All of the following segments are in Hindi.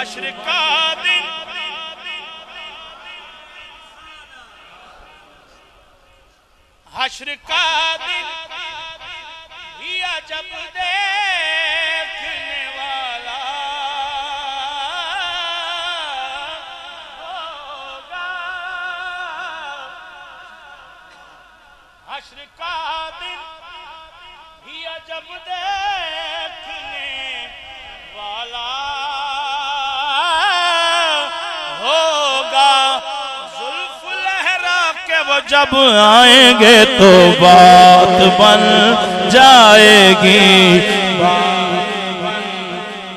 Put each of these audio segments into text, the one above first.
हश्र का दिन, हश्र का दिन भी अजब देखने वाला होगा। हश्र का दिन भी अजब देखने वाला होगा। जुल्फ लहरा के वो जब आएंगे तो बात बन जाएगी, बात बन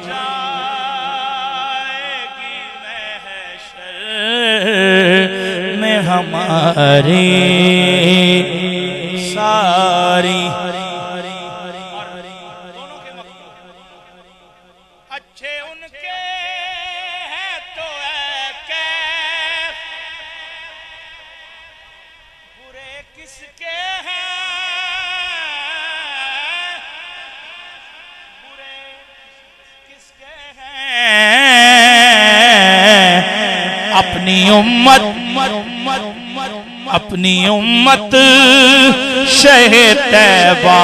जाएगी महशर में हमारी सारी। अच्छे उनके हैं तो कैफ, बुरे किसके हैं, बुरे किसके हैं। अपनी उम्मत अपनी उम्मत शहे तैबा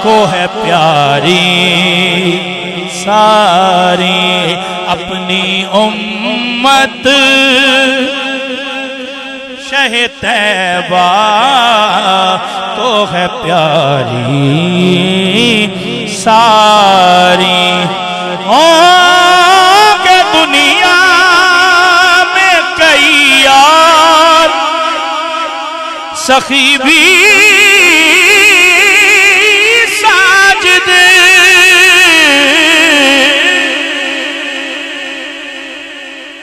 को है प्यारी सारी। अपनी उम्मत शहे तैबा को है प्यारी सारी। होंगे दुनिया में कई यार, सखी भी साजिद,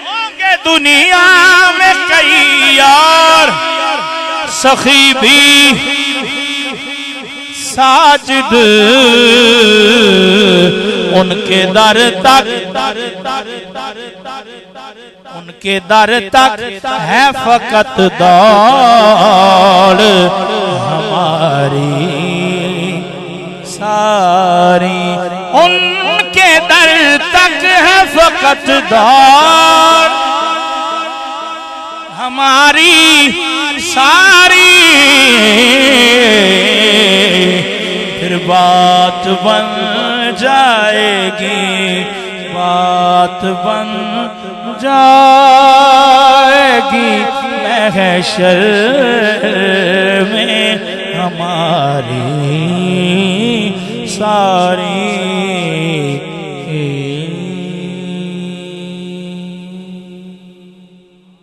होंगे दुनिया में कई यार, सखी भी साजिद। उनके दर तक, उनके दर तक है फकत दौड़ हमारी सारी। उनके दर तक है फकत दौड़ हमारी सारी। फिर बात बन जाएगी, बात बन जाएगी महशर में हमारी सारी।